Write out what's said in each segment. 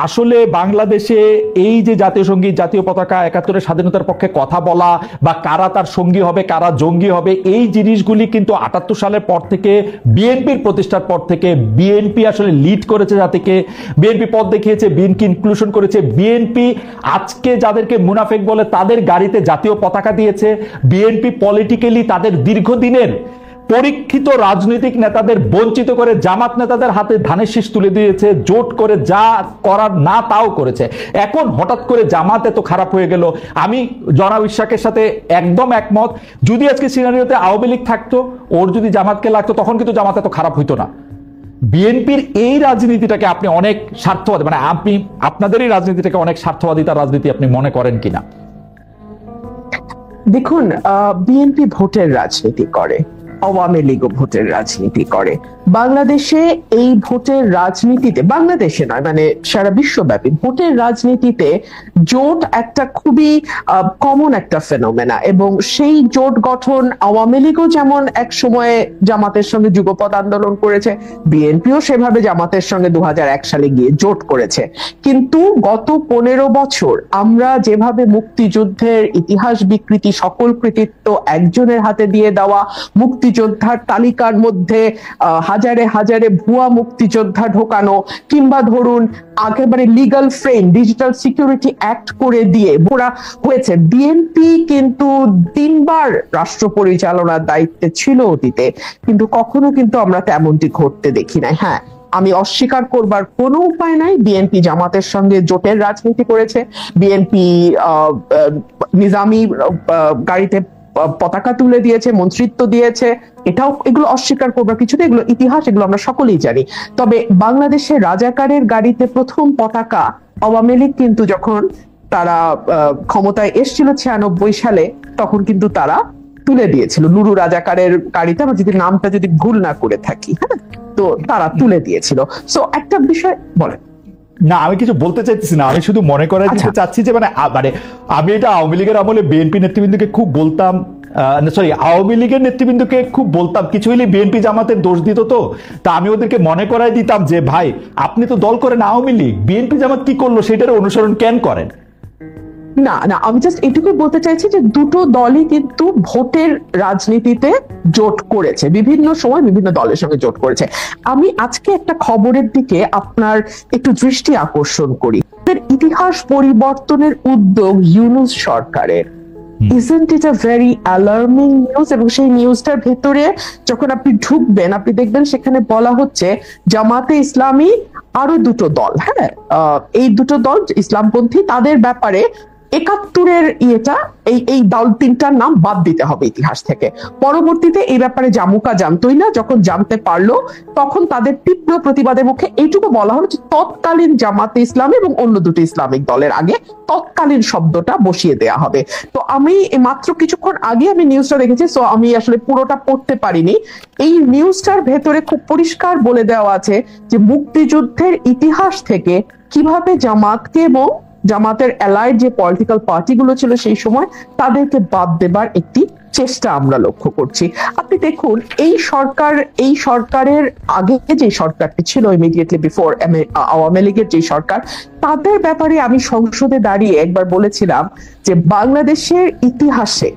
আসলে বাংলাদেশে এই যে জাতীয় সঙ্গীত, জাতীয় পতাকা, ৭১-এর স্বাধীনতার পক্ষে কথা বলা বা কারা তার সঙ্গী হবে, কারা জঙ্গি হবে, এই জিনিসগুলি কিন্তু ৭৮ সালের পর থেকে, বিএনপির প্রতিষ্ঠার পর থেকে বিএনপি আসলে লিড করেছে জাতিকে, বিএনপি পথ দেখিয়েছে, বিএনপি ইনক্লুশন করেছে, বিএনপি আজকে যাদেরকে মুনাফেক বলে তাদের গাড়িতে জাতীয় পতাকা দিয়েছে, বিএনপি পলিটিক্যালি তাদের দীর্ঘদিনের পরীক্ষিত রাজনৈতিক নেতাদের বঞ্চিত করে জামাত নেতাদের হাতে ধানের শীষ তুলে দিয়েছে, জোট করে যা করার না তাও করেছে। এখন হঠাৎ করে জামাত এত খারাপ হয়ে গেল, আমি জনাব ইশাকের সাথে একদম একমত। যদি আজকে সিনারিওতে আওয়ামী লীগ থাকতো, ওর যদি জামাতকে লাগতো, তখন কিন্তু জামাত এত খারাপ হইতো না। বিএনপির এই রাজনীতিটাকে আপনি অনেক স্বার্থবাদী, মানে আপনি আপনাদের এই রাজনীতিটাকে অনেক স্বার্থবাদিতার রাজনীতি আপনি মনে করেন কিনা? দেখুন, বিএনপি ভোটের রাজনীতি করে, আওয়ামী লীগও ভোটের রাজনীতি করে। বাংলাদেশে এই ভোটের রাজনীতিতে, বাংলাদেশে নয় মানে সারা বিশ্বব্যাপী ভোটের রাজনীতিতে জোট একটা খুবই কমন একটা ফেনোমেনা, এবং সেই জোট গঠন আওয়ামী লীগও যেমন এক সময়ে জামাতের সঙ্গে যুগপৎ আন্দোলন করেছে, বিএনপিও সেভাবে জামাতের সঙ্গে ২০০১ সালে গিয়ে জোট করেছে। কিন্তু গত ১৫ বছর আমরা যেভাবে মুক্তিযুদ্ধের ইতিহাস বিকৃতি, সকল কৃতিত্ব একজনের হাতে দিয়ে দেওয়া, মুক্তিযোদ্ধার তালিকার মধ্যে হাজারে হাজারে ভুয়া মুক্তিযোদ্ধা ঢোকানো, কিংবা ধরুন একেবারে legal frame digital security act করে দিয়ে ভরা হয়েছে। বিএনপি কিন্তু ৩ বার রাষ্ট্র পরিচালনার দায়িত্বে ছিল অতীতে, কিন্তু কখনো কিন্তু আমরা তেমনটি ঘটতে দেখি নাই। হ্যাঁ, আমি অস্বীকার করবার কোনো উপায় নাই, বিএনপি জামাতের সঙ্গে জোটের রাজনীতি করেছে, বিএনপি নিজামী গাড়িতে পতাকা তুলে দিয়েছে, মন্ত্রিত্ব দিয়েছে, এগুলো অস্বীকার করবার কিছু নেই, এগুলো ইতিহাস, এগুলো আমরা সকলেই জানি। তবে বাংলাদেশের রাজাকারের গাড়িতে প্রথম পতাকা আওয়ামী লীগ কিন্তু যখন তারা ক্ষমতায় এসেছিল ৯৬ সালে, তখন কিন্তু তারা তুলে দিয়েছিল নুরু রাজাকারের গাড়িতে, আমার যদি নামটা যদি ভুল না করে থাকি, হ্যাঁ, তো তারা তুলে দিয়েছিল। সো একটা বিষয় বলেন। না, আমি কিছু বলতে চাইতেছি না, আমি শুধু মনে করাই দিতে চাচ্ছি যে মানে আমি এটা আওয়ামী লীগের আমলে বিএনপি নেতৃবৃন্দকে খুব বলতাম, আওয়ামী লীগের নেতৃবৃন্দকে খুব বলতাম, কিছু হলে বিএনপি জামাতের দোষ দিত, তো তা আমি ওদেরকে মনে করাই দিতাম যে ভাই আপনি তো দল করেন আওয়ামী লীগ, বিএনপি জামাত কি করলো সেটার অনুসরণ কেন করেন? না না, আমি জাস্ট এটুকুই বলতে চাইছি যে দুটো দলই কিন্তু ভোটের রাজনীতিতে জোট করেছে, বিভিন্ন সময় বিভিন্ন দলের সঙ্গে জোট করেছে। আমি আজকে একটা খবরের দিকে আপনার একটু দৃষ্টি আকর্ষণ করি। ইতিহাস পরিবর্তনের উদ্যোগ ইউনূস সরকারের, isn't it a very alarming news? এবং সেই নিউজটার ভেতরে যখন আপনি ঢুকবেন, আপনি দেখবেন সেখানে বলা হচ্ছে জামাতে ইসলামী আরো দুটো দল, হ্যাঁ, এই দুটো দল ইসলামপন্থী, তাদের ব্যাপারে ৭১-এর এই দল তিনটার নাম বাদ দিতে হবে ইতিহাস থেকে। পরবর্তীতে এই ব্যাপারে জামুকা জানতোই না, যখন জানতে পারলো তখন তাদের তীব্র প্রতিবাদের মুখে এইটুকু বলা হলো যে তৎকালীন জামাতে ইসলামী এবং অন্য দুটো ইসলামিক দলের আগে তৎকালীন শব্দটা বসিয়ে দেয়া হবে। তো আমি মাত্র কিছুক্ষণ আগে আমি নিউজটা দেখেছি, সো আমি আসলে পুরোটা পড়তে পারিনি। এই নিউজটার ভেতরে খুব পরিষ্কার বলে দেওয়া আছে যে মুক্তিযুদ্ধের ইতিহাস থেকে কিভাবে জামাতকে এবং জামাতের অ্যালাইড যে পলিটিক্যাল পার্টিগুলো ছিল সেই সময় তাদেরকে বাদ দেবার একটি চেষ্টা আমরা লক্ষ্য করছি। আপনি দেখুন, এই সরকারের আগে যে সরকারটি ছিল ইমিডিয়েটলি বিফোর আওয়ামী লীগের যে সরকার, তাদের ব্যাপারে আমি সংসদে দাঁড়িয়ে একবার বলেছিলাম যে বাংলাদেশের ইতিহাসে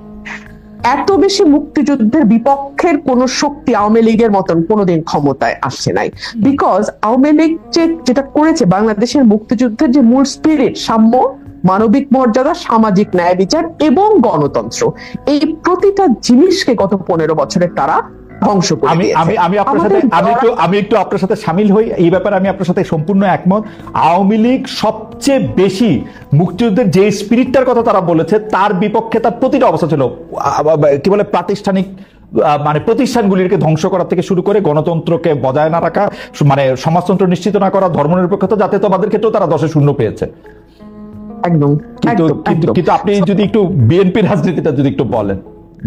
এত বেশি মুক্তিযুদ্ধের বিপক্ষের কোন শক্তি আওয়ামী লীগের মতন কোনোদিন ক্ষমতায় আসছে নাই। বিকজ আওয়ামী লীগ যেটা করেছে, বাংলাদেশের মুক্তিযুদ্ধের যে মূল স্পিরিট, সাম্য, মানবিক মর্যাদা, সামাজিক ন্যায় বিচার এবং গণতন্ত্র, এই প্রতিটা জিনিসকে গত ১৫ বছরের তারা ধ্বংস করে দিয়েছে। আমি একটু আপনার সাথে সামিল হই এই ব্যাপারে, আমি আপনার সাথে সম্পূর্ণ একমত। আওয়ামী লীগ সবচেয়ে বেশি মুক্তিযুদ্ধের যে স্পিরিটটার কথা তারা বলেছে তার বিপক্ষে তার প্রতিটা অবস্থা ছিল, কি বলে, প্রাতিষ্ঠানিক মানে প্রতিষ্ঠানগুলিকে ধ্বংস করা থেকে শুরু করে গণতন্ত্রকে বজায় না রাখা, মানে সমাজতন্ত্র নিশ্চিত না করা, ধর্মনিরপেক্ষতা, জাতীয়তাবাদের ক্ষেত্রেও তারা 10-0 পেয়েছে একদম। কিন্তু আপনি যদি একটু বিএনপির রাজনীতিটা যদি একটু বলেন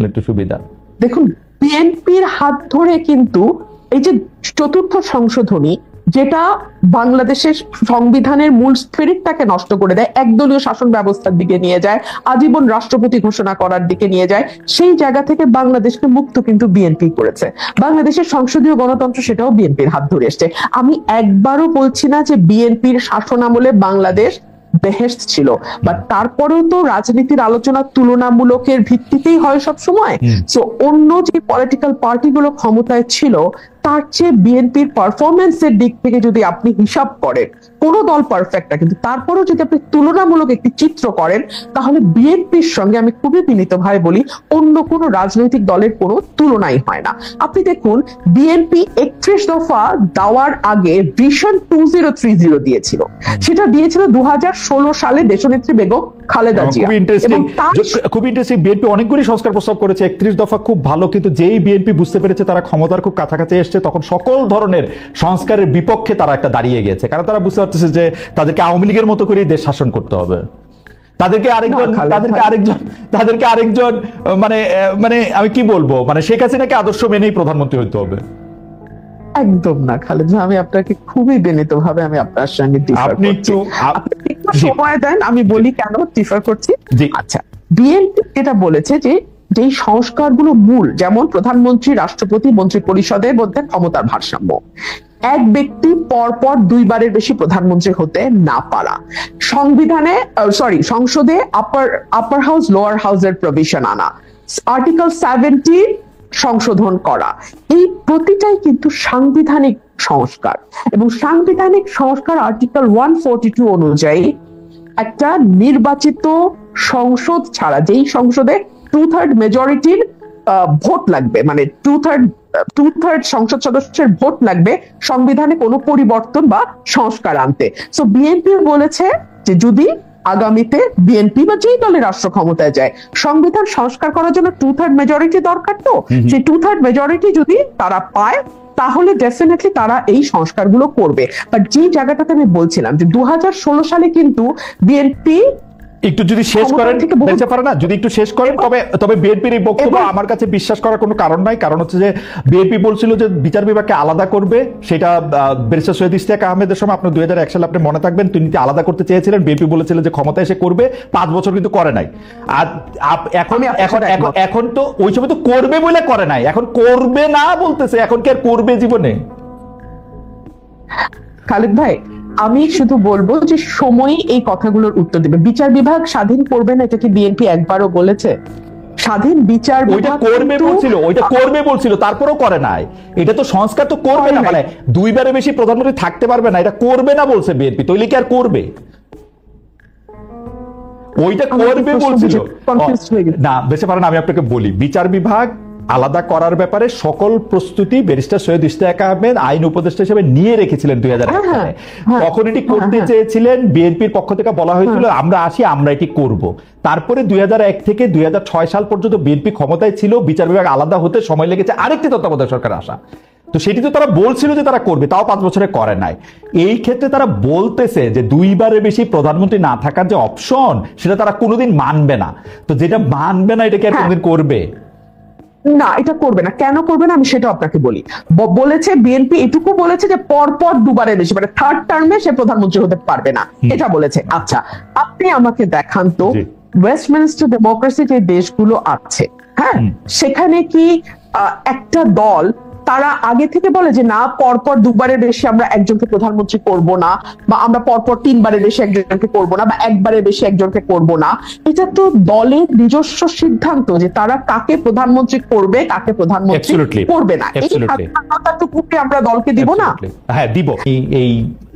একটু সুবিধা। দেখুন, বিএনপির হাত ধরে কিন্তু এই যে চতুর্থ সংশোধনী, যেটা বাংলাদেশের সংবিধানের মূল স্পিরিটটাকে নষ্ট করে দেয়, একদলীয় শাসন ব্যবস্থার দিকে নিয়ে যায়, আজীবন রাষ্ট্রপতি ঘোষণা করার দিকে নিয়ে যায়, সেই জায়গা থেকে বাংলাদেশকে মুক্ত কিন্তু বিএনপি করেছে। বাংলাদেশের সংসদীয় গণতন্ত্র সেটাও বিএনপির হাত ধরে এসছে। আমি একবারও বলছি না যে বিএনপির শাসন আমলে বাংলাদেশ বেহেশত ছিল, বাট তারপরেও তো রাজনীতির আলোচনা তুলনামূলকের ভিত্তিতেই হয় সব সময়। সো অন্য যে পলিটিক্যাল পার্টিগুলো ক্ষমতায় ছিল তার চেয়ে বিএনপির পারফরমেন্সের দিক থেকে যদি আপনি হিসাব করেন, কোনো দল পারফেক্ট না, কিন্তু তারপরেও যদি আপনি তুলনামূলক একটি চিত্র করেন, তাহলে বিএনপির সঙ্গে আমি খুবই বিনীতভাবে বলি অন্য কোনো রাজনৈতিক দলের কোনো তুলনাই হয় না। আপনি দেখুন বিএনপি 31 দফা দেওয়ার আগে ভিশন 2030 দিয়েছিল, সেটা দিয়েছিল 2016 সালে দেশনেত্রী বেগম খালেদা জিয়া। খুব ইন্টারেস্টিং, বিএনপি অনেকগুলি সংস্কার প্রস্তাব করেছে, 31 দফা খুব ভালো, কিন্তু যেই বিএনপি বুঝতে পেরেছে তারা ক্ষমতার খুব কাছাকাছি এসছে, তখন সকল ধরনের সংস্কারের বিপক্ষে তারা একটা দাঁড়িয়ে গেছে, কারণ তারা বুঝতে পারতেছে যে তাদেরকে আওয়ামী লীগের মতো করে দেশ শাসন করতে হবে, তাদেরকে আরেকজন মানে মানে আমি কি বলবো, মানে শেখ হাসিনাকে আদর্শ মেনেই প্রধানমন্ত্রী হইতে হবে। একদম না খালেদ, আমি আপনাকে খুবই বিনীতভাবে আমি আপনার সঙ্গে ডিফার করছি। আপনি সময় দেন আমি বলি কেন ডিফার করছি। আচ্ছা, বিএনপি এটা বলেছে যে যেই সংস্কারগুলো মূল, যেমন প্রধানমন্ত্রী, রাষ্ট্রপতি, মন্ত্রী পরিষদের মধ্যে ক্ষমতার ভারসাম্য, এক ব্যক্তি পরপর দুইবারের বেশি প্রধানমন্ত্রী হতে না পারা, সংসদে আপার হাউস লোয়ার হাউসের প্রভিশন আনা, আর্টিকেল 70 সংশোধন করা, এই প্রতিটাই কিন্তু সাংবিধানিক সংস্কার। এবং সাংবিধানিক সংস্কার আর্টিকেল 142 অনুযায়ী একটা নির্বাচিত সংসদ ছাড়া, যেই সংসদে 2/3 মেজরিটির ভোট লাগবে, মানে 2/3 সংসদ সদস্যের ভোট লাগবে সংবিধানে কোনো পরিবর্তন বা সংস্কার আনতে। সো বিএনপি বলেছে যে যদি আগামীতে বিএনপি বা যেই দলের রাষ্ট্র ক্ষমতায় যায়, সংবিধান সংস্কার করার জন্য 2/3 মেজরিটি দরকার, তো সেই 2/3 মেজরিটি যদি তারা পায় তাহলে ডেফিনেটলি তারা এই সংস্কারগুলো করবে। বাট যে জায়গাটাতে আমি বলছিলাম যে 2016 সালে কিন্তু বিএনপি একটু যদি শেষ করেন, যদি একটু শেষ করেন, তবে বিএনপির এই বক্তব্য আমার কাছে বিশ্বাস করার কোনো কারণ নাই। কারণ হচ্ছে যে বিএনপি বলছিল যে বিচার বিভাগকে আলাদা করবে, সেটা ব্যারিস্টার সৈয়দ ইশতিয়াক আহমেদের সময়, আপনার 2001 সালে আপনি মনে থাকবেন, তিনি আলাদা করতে চেয়েছিলেন, বিএনপি বলেছিল যে ক্ষমতা এসে করবে, 5 বছর কিন্তু করে নাই। আর এখন তো ওই সময় তো করবে বলে করে নাই, এখন করবে না বলতেছে, এখন কি আর করবে জীবনে? খালেদ ভাই, আমি শুধু বলবো যে সময়ই এই কথাগুলোর উত্তর দেবে। বিচার বিভাগ স্বাধীন করবে না, এটা কি বিএনপি একবারও বলেছে? স্বাধীন বিচার বিভাগ করবে বলছিল, তারপরেও করে নাই। এটা তো সংস্কার তো করবে না, মানে দুইবারে বেশি প্রধানমন্ত্রী থাকতে পারবে না, এটা করবে না বলছে বিএনপি, তৈলে কি আর করবে? ওইটা করবে বলছিল না, বেঁচে পারেন। আমি আপনাকে বলি, বিচার বিভাগ আলাদা করার ব্যাপারে সকল প্রস্তুতি ব্যারিস্টার সৈয়দ ইশতিয়াক আহমেদ আইন উপদেষ্টা হিসেবে নিয়ে রেখেছিলেন 2001 সালে। তখন এটি করতে চেয়েছিলেন, বিএনপির পক্ষ থেকে বলা হয়েছিল আমরা আসি, আমরা এটি করব। তারপরে 2001 থেকে 2006 সাল পর্যন্ত বিএনপি ক্ষমতায় ছিল, বিচার বিভাগ আলাদা হতে সময় লেগেছে আরেকটি তত্ত্বাবধায়ক সরকার আসা। তো সেটি তো তারা বলছিল যে তারা করবে, তাও 5 বছরে করে নাই। এই ক্ষেত্রে তারা বলতেছে যে দুইবারের বেশি প্রধানমন্ত্রী না থাকার যে অপশন, সেটা তারা কোনোদিন মানবে না। তো যেটা মানবে না, এটা কি আর কোনোদিন করবে না? এটা করবে না। কেন করবে না আমি সেটা আপনাকে বলি। বলেছে বিএনপি এটুকু বলেছে যে পরপর দুবারের বেশি, মানে থার্ড টার্মে সে প্রধানমন্ত্রী হতে পারবে না, এটা বলেছে। আচ্ছা, আপনি আমাকে দেখান তো ওয়েস্টমিনস্টার ডেমোক্রেসি যে দেশগুলো আছে, হ্যাঁ, সেখানে কি একটা দল তারা আগে থেকে বলে যে না, পরপর দুবারের বেশি আমরা একজনকে প্রধানমন্ত্রী করব না, বা আমরা পরপর 3 বারের বেশি একজনকে করব না, বা একবারের বেশি একজনকে করব না? এটা তো দলের নিজস্ব সিদ্ধান্ত যে তারা কাকে প্রধানমন্ত্রী করবে, কাকে প্রধানমন্ত্রী করবে না। এই স্বাধীনতাটুকুকে আমরা দলকে দিব না? হ্যাঁ, দিব। এই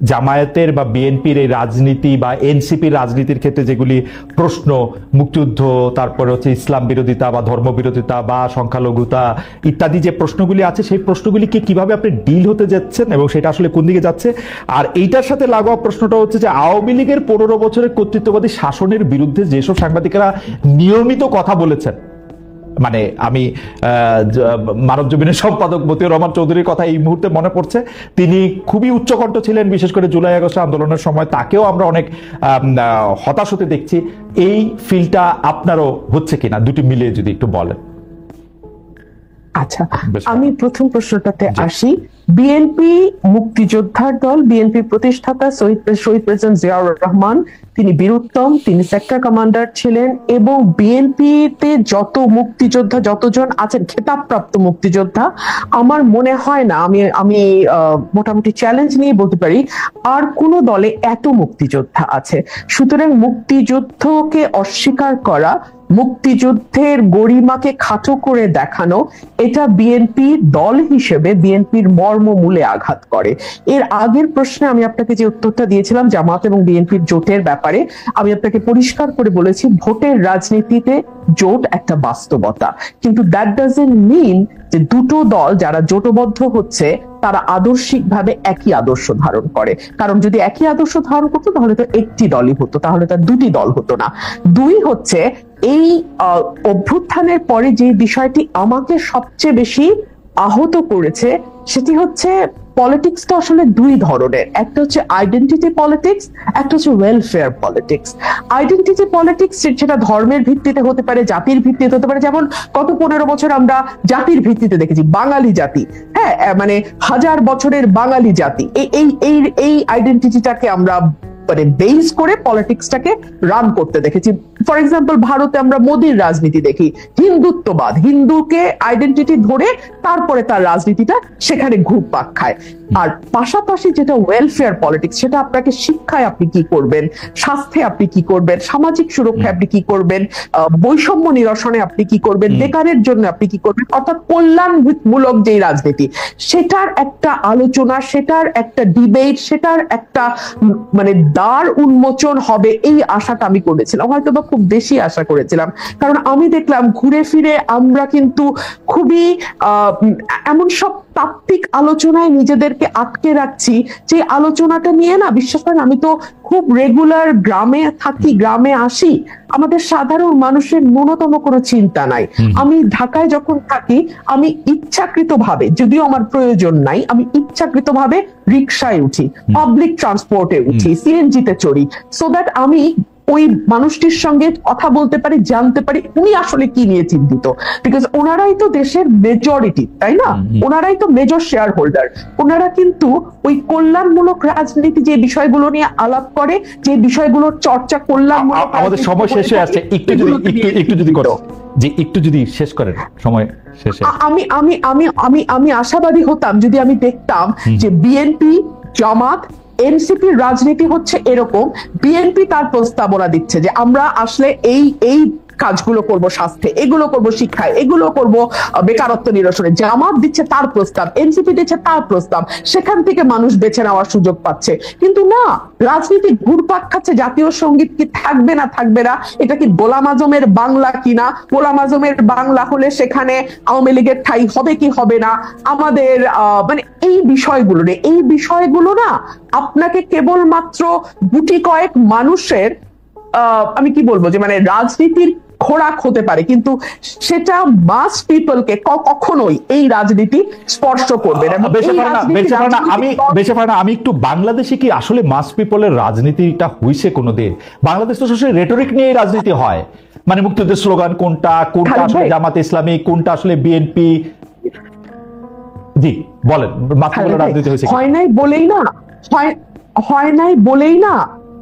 জামায়াতের বা বিএনপির এই রাজনীতি বা এনসিপির রাজনীতির ক্ষেত্রে যেগুলি প্রশ্ন, মুক্তিযুদ্ধ, তারপরে হচ্ছে ইসলাম বিরোধিতা বা ধর্ম বিরোধিতা বা সংখ্যালঘুতা ইত্যাদি যে প্রশ্নগুলি আছে, সেই প্রশ্নগুলিকে কিভাবে আপনি ডিল হতে যাচ্ছেন এবং সেটা আসলে কোন দিকে যাচ্ছে। আর এইটার সাথে লাগোয়া প্রশ্নটা হচ্ছে যে আওয়ামী লীগের 15 বছরের কর্তৃত্ববাদী শাসনের বিরুদ্ধে যেসব সাংবাদিকেরা নিয়মিত কথা বলেছেন, মানে আমি মানবজমিনের সম্পাদক মতিউর রহমান চৌধুরীর কথা এই মুহূর্তে মনে পড়ছে। তিনি খুবই উচ্চকণ্ঠ ছিলেন, বিশেষ করে জুলাই আগস্ট আন্দোলনের সময় তাকেও আমরা অনেক হতাশ হতে দেখছি। এই ফিলটা আপনারও হচ্ছে কিনা, দুটি মিলিয়ে যদি একটু বলেন। আচ্ছা, বেশ আমি প্রথম প্রশ্নটাতে জি। আসি। বিএনপি মুক্তিযোদ্ধার দল, বিএনপির প্রতিষ্ঠাতা শহীদ প্রেসিডেন্ট জিয়াউর রহমান, তিনি বীরুত্তম, তিনি সেক্টর কমান্ডার ছিলেন, এবং বিএনপিতে যত মুক্তিযোদ্ধা যতজন আছেন খেতাবপ্রাপ্ত মুক্তিযোদ্ধা, আমার মনে হয় না, আমি আমি মোটামুটি চ্যালেঞ্জ নিয়ে বলতে পারি আর কোন দলে এত মুক্তিযোদ্ধা আছে। সুতরাং মুক্তিযুদ্ধকে অস্বীকার করা, মুক্তিযুদ্ধের গরিমাকে খাটো করে দেখানো, এটা বিএনপি দল হিসেবে বিএনপির মর্মমূলে আঘাত করে। এর আগের প্রশ্নে আমি আপনাকে যে উত্তরটা দিয়েছিলাম জামাত এবং বিএনপির জোটের ব্যাপারে, আমি আপনাকে পরিষ্কার করে বলেছি ভোটের রাজনীতিতে জোট একটা বাস্তবতা, কিন্তু দ্যাট ডাজন্ট মিন যে দুটো দল যারা জোটবদ্ধ হচ্ছে তারা আদর্শিকভাবে একই আদর্শ ধারণ করে। কারণ যদি একই আদর্শ ধারণ করতো তাহলে তো একটি দলই হতো, তাহলে তার দুটি দল হতো না। দুই হচ্ছে, এই অভ্যুত্থানের পরে যে বিষয়টি আমাকে সবচেয়ে বেশি আহত করেছে সেটি হচ্ছে পলিটিক্সটা আসলে দুই ধরনের, একটা হচ্ছে আইডেন্টিটি পলিটিক্স, একটা হচ্ছে ওয়েলফেয়ার পলিটিক্স। আইডেন্টিটি পলিটিক্স সেটা ধর্মের ভিত্তিতে হতে পারে, জাতির ভিত্তিতে হতে পারে, যেমন গত 15 বছর আমরা জাতির ভিত্তিতে দেখেছি বাঙালি জাতি, হ্যাঁ, মানে 1000 বছরের বাঙালি জাতি, এই এই এই আইডেন্টিটিটাকে আমরা মানে বেস করে পলিটিক্সটাকে রান করতে দেখেছি। ফর এক্সাম্পল ভারতে আমরা মোদির রাজনীতি দেখি, হিন্দুত্ববাদ, হিন্দুকে আইডেন্টিটি ধরে তারপরে তার রাজনীতিটা সেখানে ঘুরপাক খায়। আর পাশাপাশি যেটা ওয়েলফেয়ার পলিটিক্স, সেটা আপনাকে শিক্ষায় আপনি কি করবেন, স্বাস্থ্যে আপনি কি করবেন, সামাজিক সুরক্ষায় আপনি কি করবেন, বৈষম্য নিরসনে আপনি কি করবেন, বেকারের জন্য আপনি কি করবেন, অর্থাৎ কল্যাণমূলক যে রাজনীতি, সেটার একটা আলোচনা, সেটার একটা ডিবেট, সেটার একটা মানে দ্বার উন্মোচন হবে, এই আশাটা আমি করেছিলাম, হয়তো বা খুব বেশি আশা করেছিলাম। কারণ আমি দেখলাম ঘুরে ফিরে আমরা কিন্তু খুবই এমন সব তাত্ত্বিক আলোচনায় নিজেদেরকে আটকে রাখছি যে আলোচনাটা নিয়ে না, বিশ্বাস করেন আমি তো খুব রেগুলার গ্রামে থাকি, গ্রামে আসি, আমাদের সাধারণ মানুষের ন্যূনতম কোনো চিন্তা নাই। আমি ঢাকায় যখন থাকি আমি ইচ্ছাকৃতভাবে, যদিও আমার প্রয়োজন নাই, আমি ইচ্ছাকৃতভাবে রিকশায় উঠি, পাবলিক ট্রান্সপোর্টে উঠি, সিএনজিতে চড়ি, সো দ্যাট আমি ওই মানুষটির সঙ্গে কথা বলতে পারি, জানতে পারি উনি আসলে কি নিয়ে চিন্তিত। বিকজ ওনারাই তো দেশের মেজরিটি, তাই না? ওনারাই তো মেজর শেয়ার হোল্ডার। ওনারা কিন্তু ওই কল্যাণমূলক রাজনীতি যে বিষয়গুলো নিয়ে আলাপ করে, যে বিষয়গুলোর চর্চা কল্যাণমূলক, আমাদের সময় শেষ হয়ে আসছে, একটু যদি করো যে একটু যদি শেষ করেন সময় শেষে। আমি আমি আমি আমি আমি আশাবাদী হতাম যদি আমি দেখতাম যে বিএনপি, জামাত, এনসিপির রাজনীতি হচ্ছে এরকম, বিএনপি তার প্রস্তাবনা দিচ্ছে যে আমরা আসলে এই এই কাজগুলো করব, স্বাস্থ্যে এগুলো করব, শিক্ষায় এগুলো করব, বেকারত্ব নিরসনে, জামাত দিচ্ছে তার প্রস্তাব, এনসিপি দিচ্ছে তার প্রস্তাব, সেখান থেকে মানুষ বেছে নেওয়ার সুযোগ পাচ্ছে। কিন্তু না, রাজনীতি ঘুরপাক খাচ্ছে জাতীয় সঙ্গীত কি থাকবে না থাকবে না, এটা কি গোলাম আজমের বাংলা কিনা, গোলাম আজমের বাংলা হলে সেখানে আওয়ামী লীগের ঠাঁই হবে কি হবে না, আমাদের মানে এই বিষয়গুলো না আপনাকে কেবলমাত্র গুটি কয়েক মানুষের আমি কি বলবো যে মানে রাজনীতির খোরাক হতে পারে, কিন্তু সেটা মাস পিপলকে কখনোই এই রাজনীতি স্পর্শ করবে না। আমি একটু বাংলাদেশে কি আসলে মাস পিপলের রাজনীতিটা হইছে কোনোদিন? বাংলাদেশ তো সবসময় রেটরিক নিয়ে রাজনীতি হয়, মানে মুক্তিযুদ্ধের স্লোগান কোনটা কোনটা আসলে জামাত ইসলামী, কোনটা আসলে বিএনপি। জি বলেন, মাস পিপলের রাজনীতি হয়েছে? হয় নাই বলেই না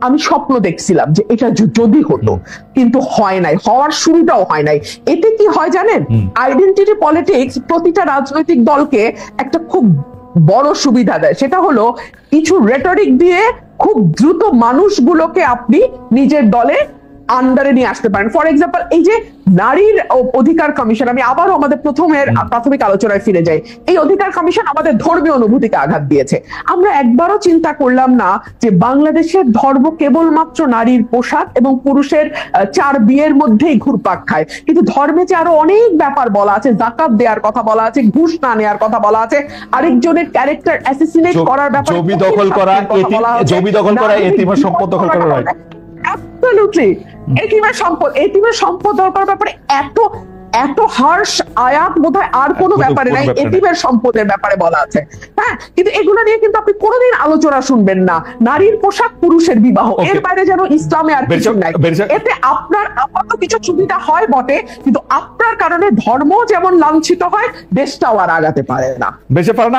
আমি স্বপ্ন দেখছিলাম যে এটা যদি হতো, কিন্তু হয় নাই, হওয়ার শুরুটাও হয় নাই। এতে কি হয় জানেন, আইডেন্টিটি পলিটিক্স প্রতিটা রাজনৈতিক দলকে একটা খুব বড় সুবিধা দেয়, সেটা হলো কিছু রেটরিক দিয়ে খুব দ্রুত মানুষগুলোকে আপনি নিজের দলে আন্ডারে নিয়ে আসতে পারেন। ফর এক্সাম্পল, এই যে নারীর অধিকার কমিশন, আমি আবারও আমাদের প্রাথমিক আলোচনায় ফিরে যাই, এই অধিকার কমিশন আমাদের ধর্মীয় অনুভূতিকে আঘাত দিয়েছে। আমরা একবারও চিন্তা করলাম না যে বাংলাদেশের ধর্ম কেবলমাত্র নারীর পোশাক এবং পুরুষের 4 বিয়ের মধ্যেই ঘুরপাক খায়, কিন্তু ধর্মে যে আরো অনেক ব্যাপার বলা আছে, জাকাত দেওয়ার কথা বলা আছে, ঘুষ না নেওয়ার কথা বলা আছে, আরেকজনের ক্যারেক্টার অ্যাসাসিনেট করার ব্যাপারে, জমি দখল করা, এতিমের সম্পদ দখল করা, অ্যাবসলিউটলি এটিমের সম্পদ দরকার ব্যাপারে এত হার্শ আয়াত বোধহয় আর কোনো ব্যাপারে নাই, এতিমের সম্পদের ব্যাপারে বলা আছে। হ্যাঁ, কিন্তু এগুলো নিয়ে কিন্তু আপনি কোনোদিন আলোচনা শুনবেন না। নারীর পোশাক, পুরুষের বিবাহ, এর বাইরে যেন ইসলামে আর কিছু নাই। এতে আপনার আপাতত কিছু সুবিধা হয় বটে, কিন্তু আপনার কারণে ধর্ম যেমন লাঞ্ছিত হয়, দেশটাও আর আগাতে পারে না। বেঁচে পারে না।